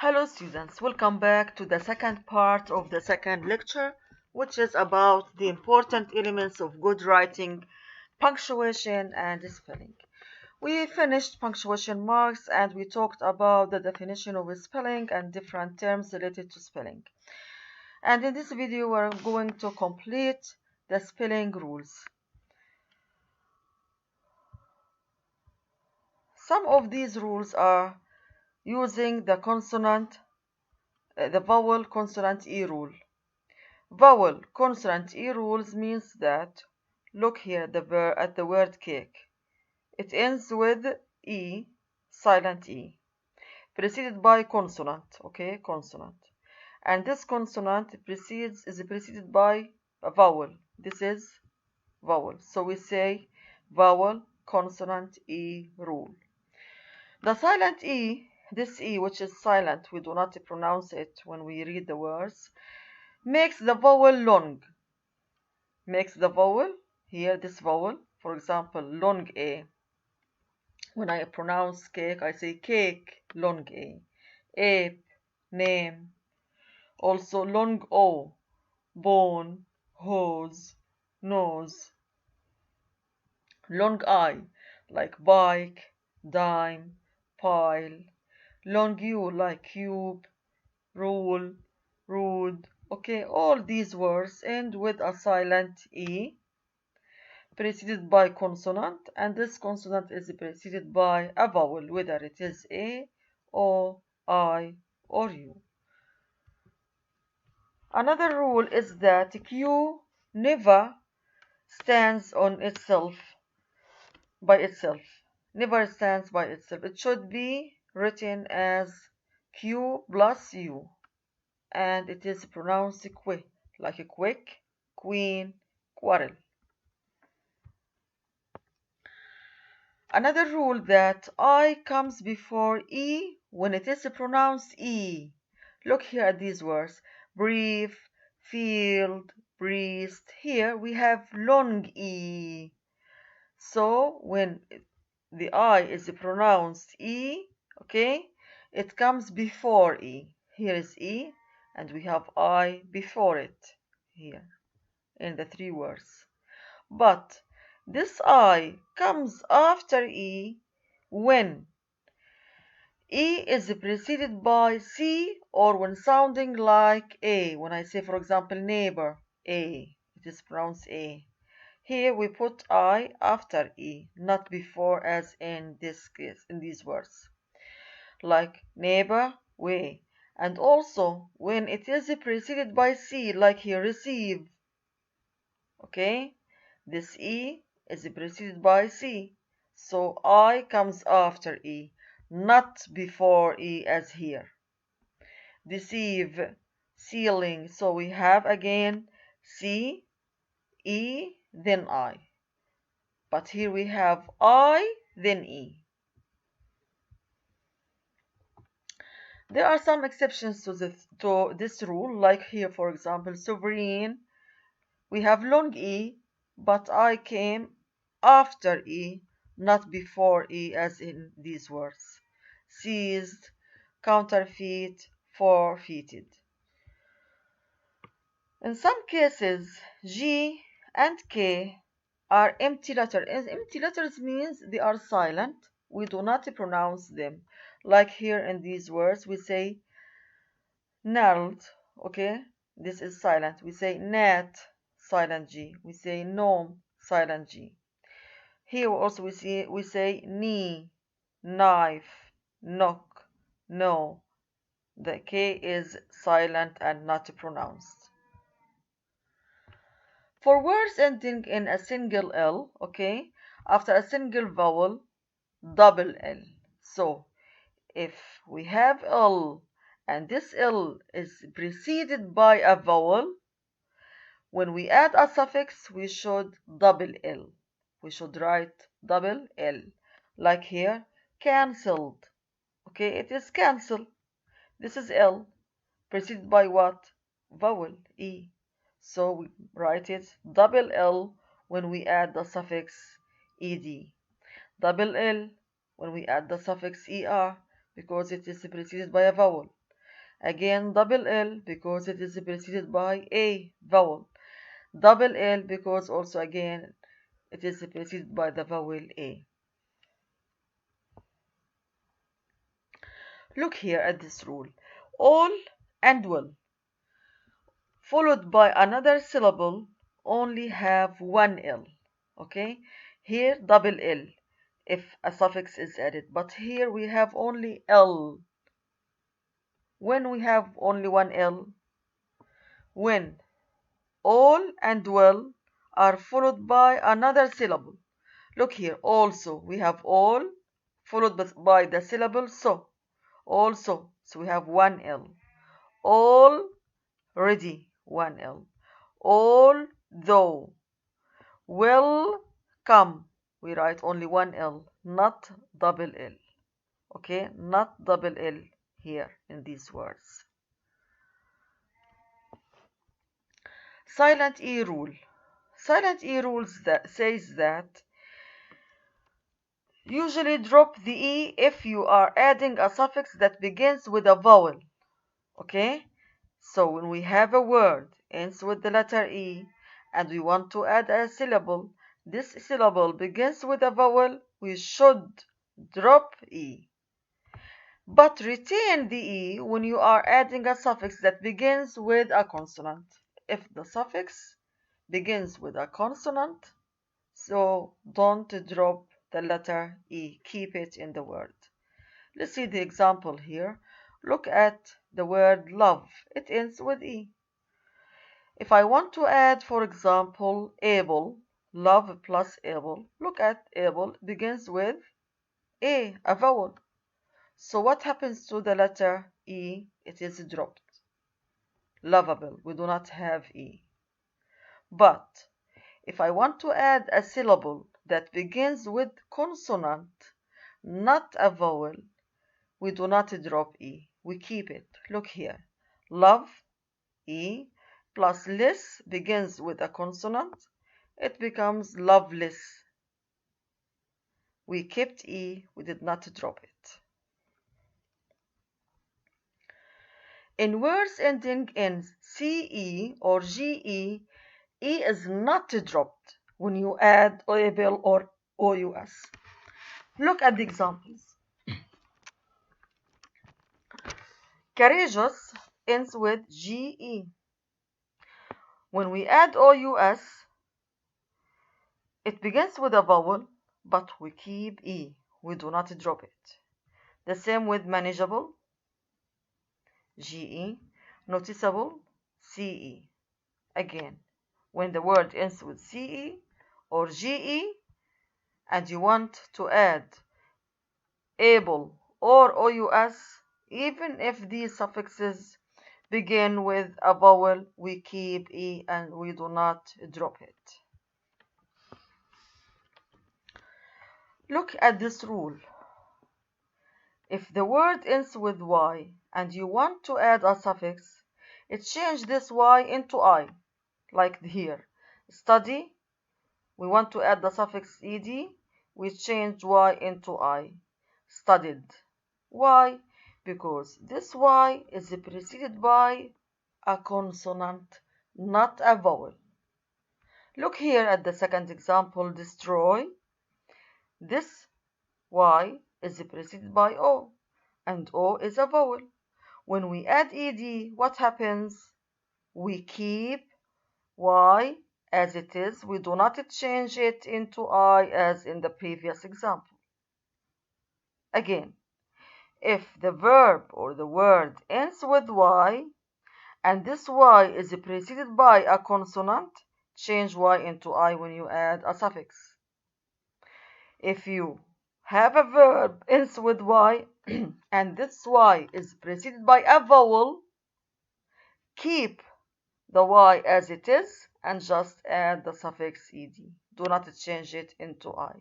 Hello students, welcome back to the second part of the second lecture, which is about the important elements of good writing, punctuation and spelling. We finished punctuation marks and we talked about the definition of spelling and different terms related to spelling. And in this video we're going to complete the spelling rules. Some of these rules are using the vowel consonant E rule. Vowel consonant E rules means that, look here at the word cake. It ends with E, silent E, preceded by consonant, okay, consonant. And this consonant is preceded by a vowel. This is vowel. So we say vowel consonant E rule. The silent E, this E which is silent, we do not pronounce it when we read the words, makes the vowel long. Makes the vowel, here this vowel, for example, long A. When I pronounce cake, I say cake, long A. Ape, name. Also long O, bone, hose, nose. Long I, like bike, dime, pile. Long U, like cube, rule, rude. Okay, all these words end with a silent E preceded by consonant, and this consonant is preceded by a vowel, whether it is A, O, I, or U. Another rule is that Q never stands on itself, by itself. Never stands by itself. It should be written as Q plus U. And it is pronounced quick, like a quick, queen, quarrel. Another rule that I comes before E when it is pronounced E. Look here at these words. Brief, field, breast. Here we have long E. So when the I is pronounced E, okay, it comes before E. Here is E, and we have I before it here in the three words. But this I comes after E when E is preceded by C or when sounding like A. When I say, for example, neighbor, A, it is pronounced A. Here we put I after E, not before as in this case, in these words. Like neighbor, way. And also when it is preceded by C, like here, receive. Okay, this E is preceded by C, so I comes after E, not before E as here. Deceive, ceiling, so we have again C, E, then I. But here we have I, then E. There are some exceptions to this rule, like here, for example, sovereign. We have long E, but I came after E, not before E as in these words. Seized, counterfeit, forfeited. In some cases, G and K are empty letters. Empty letters means they are silent. We do not pronounce them. Like here in these words, we say knelt, okay? This is silent. We say net, silent G. We say gnome, silent G. Here also we say knee, knife, knock, no. The K is silent and not pronounced. For words ending in a single L, okay, after a single vowel, double L. So if we have L and this L is preceded by a vowel, when we add a suffix, we should double L. We should write double L. Like here, cancelled. Okay, it is cancel. This is L, preceded by what? Vowel, E. So we write it double L when we add the suffix ed. Double L when we add the suffix er, because it is preceded by a vowel. Again, double L because it is preceded by a vowel. Double L because also again it is preceded by the vowel a. Look here at this rule. All and will followed by another syllable only have one L. Okay? Here double L if a suffix is added, but here we have only L. When we have only one L, when all and will are followed by another syllable. Look here, also we have all followed by the syllable so. Also, so we have one L. Already, one L. Although, will come, we write only one L, not double L. Okay, not double L here in these words. Silent E rule. Silent E rules that says that usually drop the E if you are adding a suffix that begins with a vowel. Okay? So when we have a word ends with the letter E and we want to add a syllable, this syllable begins with a vowel, we should drop E. But retain the E when you are adding a suffix that begins with a consonant. If the suffix begins with a consonant, so don't drop the letter E, keep it in the word. Let's see the example here. Look at the word love, it ends with E. If I want to add, for example, able, love plus able, look at able begins with a vowel. So what happens to the letter E? It is dropped. Lovable, we do not have E. But if I want to add a syllable that begins with consonant, not a vowel, we do not drop E. We keep it. Look here. Love, E, plus less begins with a consonant. It becomes loveless. We kept E. We did not drop it. In words ending in CE or GE, E is not dropped when you add able or OUS. Look at the examples. Courageous ends with GE. When we add OUS, it begins with a vowel, but we keep E. We do not drop it. The same with manageable, GE, noticeable, CE. Again, when the word ends with CE or GE and you want to add able or OUS, even if these suffixes begin with a vowel, we keep E and we do not drop it. Look at this rule. If the word ends with Y and you want to add a suffix, it changes this Y into I, like here. Study, we want to add the suffix ed, we change Y into I. Studied. Why? Because this Y is preceded by a consonant, not a vowel. Look here at the second example, destroy. This Y is preceded by O, and O is a vowel. When we add ed, what happens? We keep Y as it is. We do not change it into I as in the previous example. Again, if the verb or the word ends with Y, and this Y is preceded by a consonant, change Y into I when you add a suffix. If you have a verb ends with Y, and this Y is preceded by a vowel, keep the Y as it is and just add the suffix ed. Do not change it into I.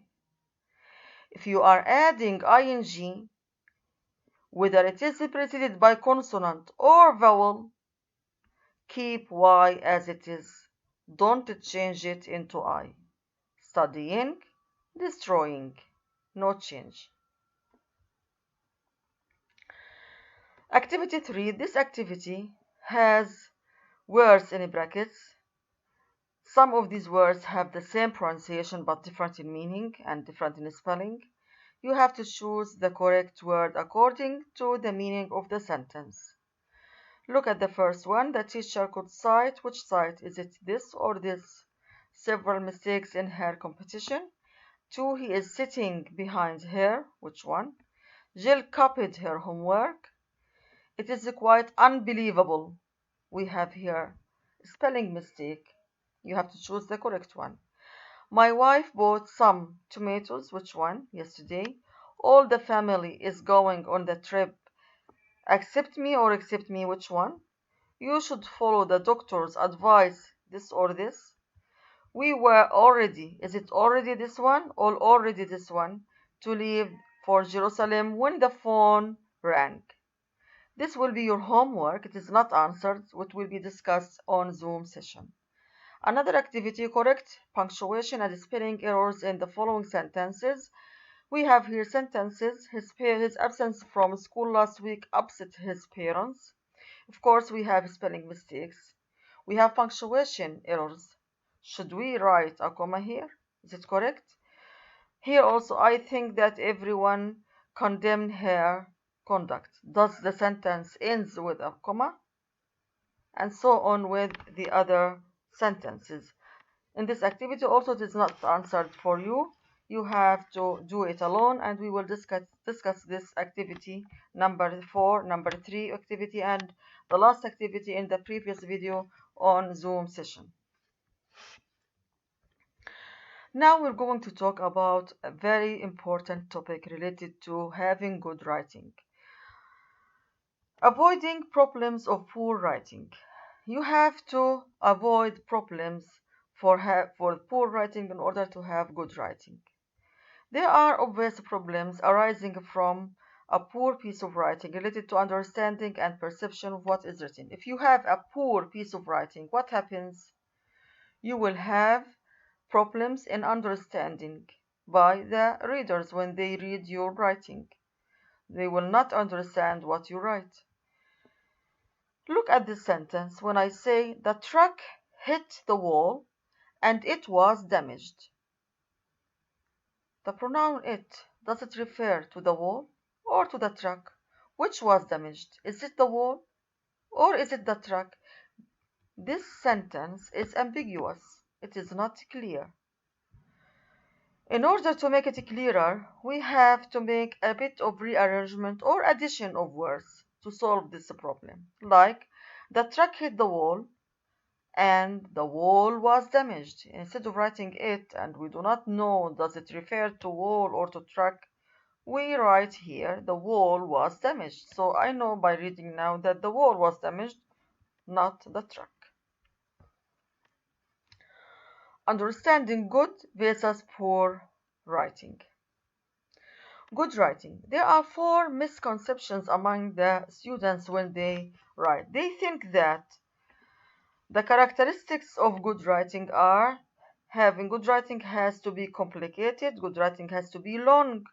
If you are adding ing, whether it is preceded by consonant or vowel, keep Y as it is. Don't change it into I. Studying, destroying, no change. Activity 3. This activity has words in brackets. Some of these words have the same pronunciation but different in meaning and different in spelling. You have to choose the correct word according to the meaning of the sentence. Look at the first one. The teacher could cite. Which cite? Is it this or this? Several mistakes in her competition. 2. He is sitting behind her. Which one? Jill copied her homework. It is quite unbelievable. We have here spelling mistake. You have to choose the correct one. My wife bought some tomatoes. Which one? Yesterday. All the family is going on the trip. Accept me or accept me. Which one? You should follow the doctor's advice. This or this? We were already. Is it already this one or already this one? To leave for Jerusalem when the phone rang. This will be your homework. It is not answered. What will be discussed on Zoom session. Another activity, correct punctuation and spelling errors in the following sentences. We have here sentences. His absence from school last week upset his parents. Of course, we have spelling mistakes. We have punctuation errors. Should we write a comma here? Is it correct? Here also, I think that everyone condemned her conduct. Does the sentence ends with a comma? And so on with the other sentences. In this activity also, it is not answered for you. You have to do it alone, and we will discuss this activity number 4, number 3 activity, and the last activity in the previous video on Zoom session. Now we're going to talk about a very important topic related to having good writing. Avoiding problems of poor writing. You have to avoid problems for poor writing in order to have good writing. There are obvious problems arising from a poor piece of writing related to understanding and perception of what is written. If you have a poor piece of writing, what happens? You will have problems in understanding by the readers when they read your writing. They will not understand what you write. Look at this sentence. When I say the truck hit the wall and it was damaged. The pronoun it, does it refer to the wall or to the truck? Which was damaged? Is it the wall or is it the truck? This sentence is ambiguous. It is not clear. In order to make it clearer, we have to make a bit of rearrangement or addition of words to solve this problem. Like, the truck hit the wall and the wall was damaged. Instead of writing it and we do not know does it refer to wall or to truck, we write here the wall was damaged. So I know by reading now that the wall was damaged, not the truck. Understanding good versus poor writing. Good writing. There are 4 misconceptions among the students when they write. They think that the characteristics of good writing are having good writing has to be complicated, good writing has to be long.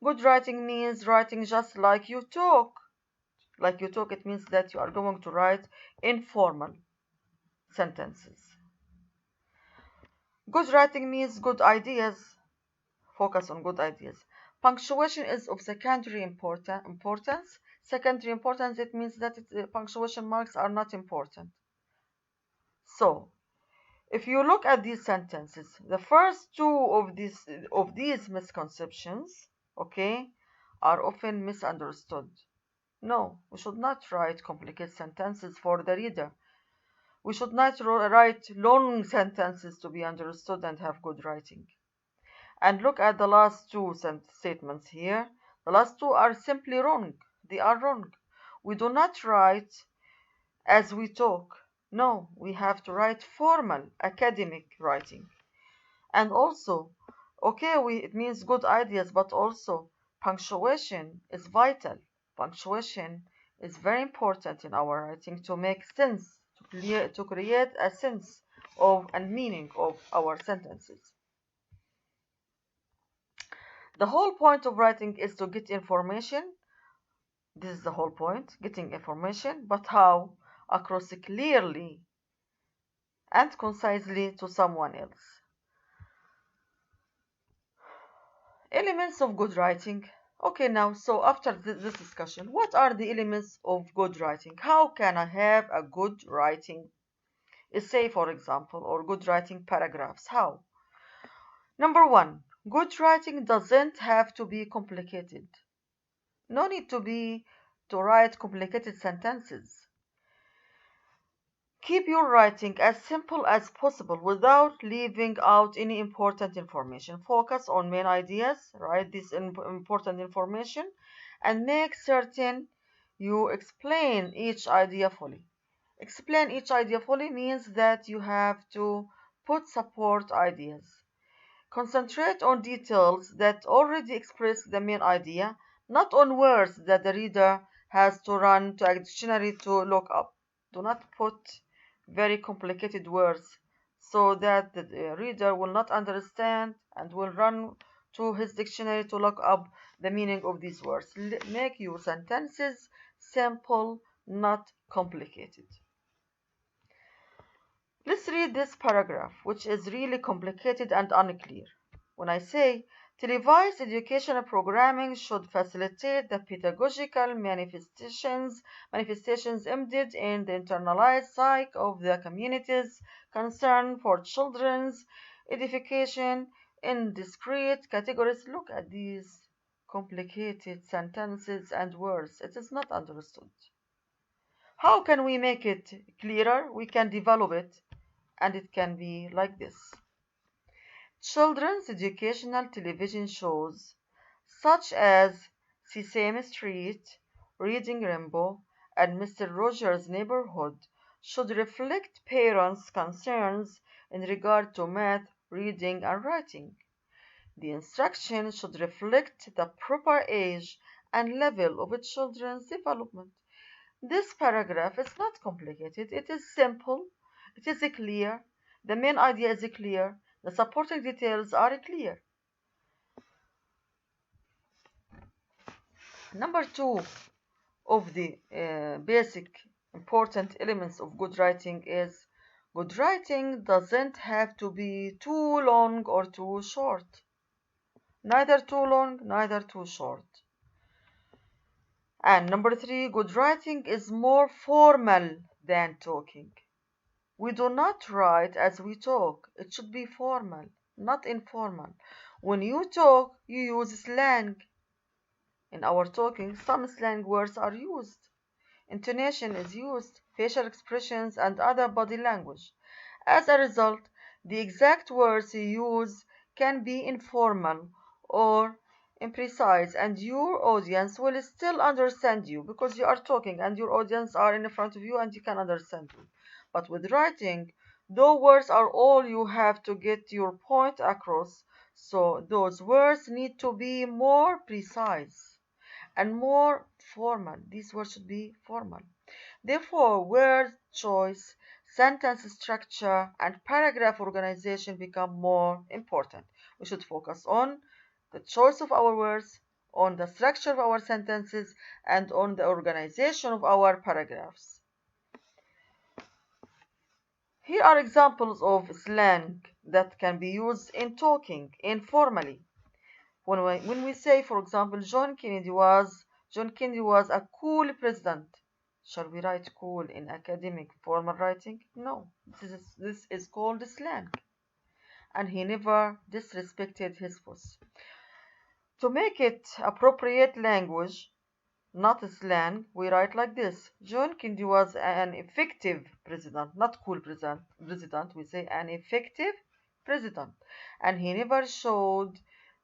Good writing means writing just like you talk. Like you talk, it means that you are going to write informal sentences. Good writing means good ideas. Focus on good ideas. Punctuation is of secondary importance. Secondary importance, it means that punctuation marks are not important. So, if you look at these sentences, the first 2 of these misconceptions, okay, are often misunderstood. No, we should not write complicated sentences for the reader. We should not write long sentences to be understood and have good writing. And look at the last 2 statements here. The last 2 are simply wrong. They are wrong. We do not write as we talk. No, we have to write formal, academic writing. And also, okay, it means good ideas, but also punctuation is vital. Punctuation is very important in our writing to make sense, to create a sense of and meaning of our sentences. The whole point of writing is to get information This is the whole point, getting information, but how? Across clearly and concisely to someone else. Elements of good writing. Okay, now, so after this discussion, what are the elements of good writing? How can I have a good writing essay, for example, or good writing paragraphs? How? Number one, good writing doesn't have to be complicated. No need to write complicated sentences. Keep your writing as simple as possible without leaving out any important information. Focus on main ideas, write this important information, and make certain you explain each idea fully. Explain each idea fully means that you have to put support ideas. Concentrate on details that already express the main idea, not on words that the reader has to run to a dictionary to look up. Do not put very complicated words so that the reader will not understand and will run to his dictionary to look up the meaning of these words. Make your sentences simple, not complicated. Let's read this paragraph, which is really complicated and unclear. When I say televised educational programming should facilitate the pedagogical manifestations embedded in the internalized psyche of the community's concern for children's edification in discrete categories. Look at these complicated sentences and words. It is not understood. How can we make it clearer? We can develop it, and it can be like this. Children's educational television shows such as Sesame Street, Reading Rainbow, and Mr. Rogers' Neighborhood should reflect parents' concerns in regard to math, reading, and writing. The instruction should reflect the proper age and level of a children's development. This paragraph is not complicated. It is simple. It is clear. The main idea is clear. The supporting details are clear. Number two of the basic important elements of good writing is good writing doesn't have to be too long or too short. Neither too long, neither too short. And number three, good writing is more formal than talking. We do not write as we talk. It should be formal, not informal. When you talk, you use slang. In our talking, some slang words are used. Intonation is used, facial expressions, and other body language. As a result, the exact words you use can be informal or imprecise, and your audience will still understand you because you are talking and your audience are in front of you and you can understand you. But with writing, those words are all you have to get your point across, so those words need to be more precise and more formal. These words should be formal. Therefore, word choice, sentence structure, and paragraph organization become more important. We should focus on the choice of our words, on the structure of our sentences, and on the organization of our paragraphs. Here are examples of slang that can be used in talking informally. When we say, for example, John Kennedy was a cool president. Shall we write cool in academic formal writing? No, this is called slang. And he never disrespected his boss. To make it appropriate language, not slang, we write like this. John Kennedy was an effective president, not cool president. We say an effective president. And he never showed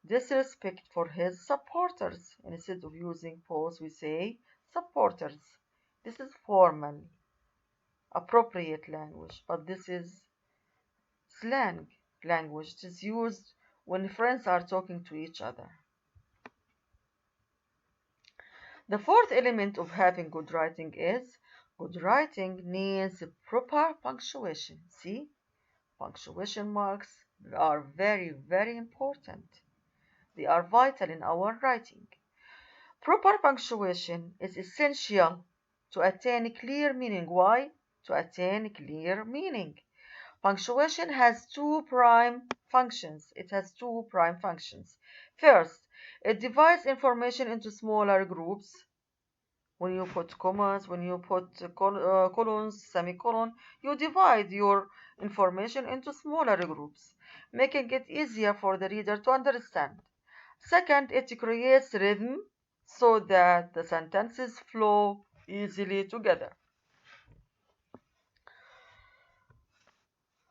disrespect for his supporters. Instead of using boss, we say supporters. This is formal, appropriate language, but this is slang language. It is used when friends are talking to each other. The fourth element of having good writing is good writing needs proper punctuation. See, punctuation marks are very, very important. They are vital in our writing. Proper punctuation is essential to attain clear meaning. Why? To attain clear meaning. Punctuation has two prime functions. It has two prime functions. First, it divides information into smaller groups. When you put commas, when you put colons, semicolon, you divide your information into smaller groups, making it easier for the reader to understand. Second, it creates rhythm so that the sentences flow easily together.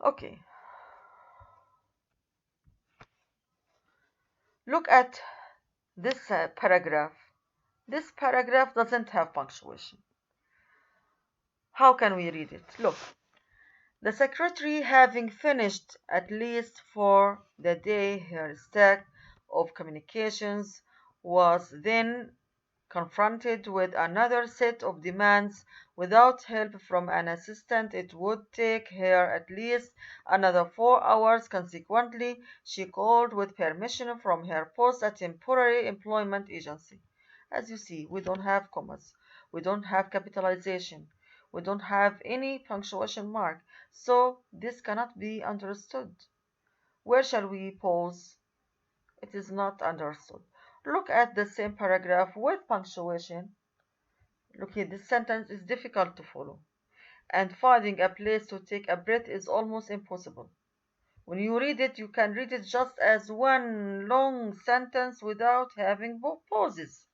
Okay. Look at this paragraph. This paragraph doesn't have punctuation. How can we read it? Look. The secretary, having finished at least for the day her stack of communications, was then confronted with another set of demands. Without help from an assistant, it would take her at least another 4 hours. Consequently, she called with permission from her post a temporary employment agency. As you see, we don't have commas, we don't have capitalization, we don't have any punctuation mark, so this cannot be understood. Where shall we pause? It is not understood. Look at the same paragraph with punctuation. Look here, this sentence is difficult to follow, and finding a place to take a breath is almost impossible. When you read it, you can read it just as one long sentence without having pauses.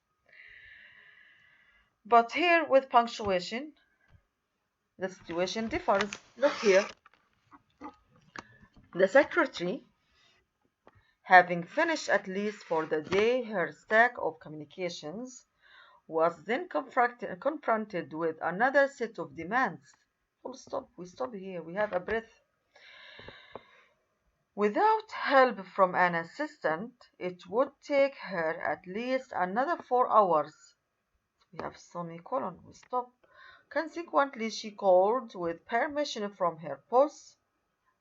But here with punctuation, the situation differs. Look here. The secretary, having finished at least for the day her stack of communications, was then confronted with another set of demands. Full stop. We stop here. We have a breath. Without help from an assistant, it would take her at least another 4 hours. We have semicolon. We stop. Consequently, she called with permission from her boss,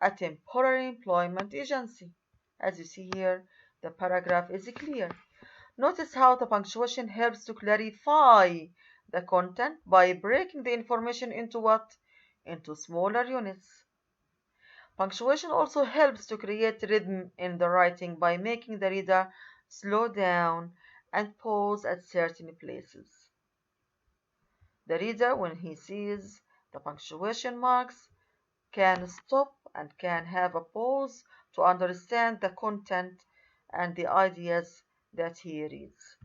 a temporary employment agency. As you see here, the paragraph is clear. Notice how the punctuation helps to clarify the content by breaking the information into what? Into smaller units. Punctuation also helps to create rhythm in the writing by making the reader slow down and pause at certain places. The reader, when he sees the punctuation marks, can stop and can have a pause to understand the content and the ideas that he reads.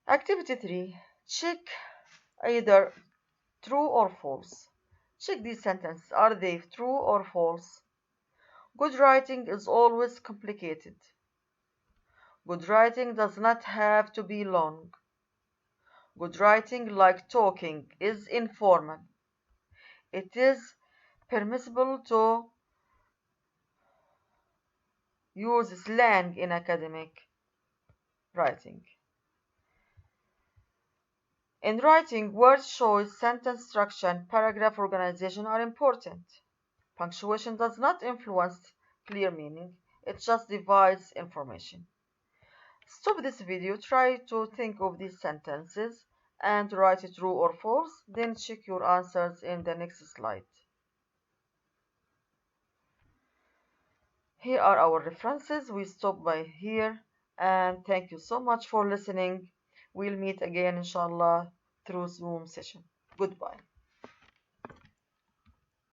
Activity 3. Check either true or false. Check these sentences. Are they true or false? Good writing is always complicated. Good writing does not have to be long. Good writing, like talking, is informal. It is permissible to use slang in academic writing. In writing, word choice, sentence structure, and paragraph organization are important. Punctuation does not influence clear meaning, it just divides information. Stop this video, try to think of these sentences and write it true or false, then check your answers in the next slide. Here are our references. We stop by here, and thank you so much for listening. We'll meet again inshallah through Zoom session. Goodbye.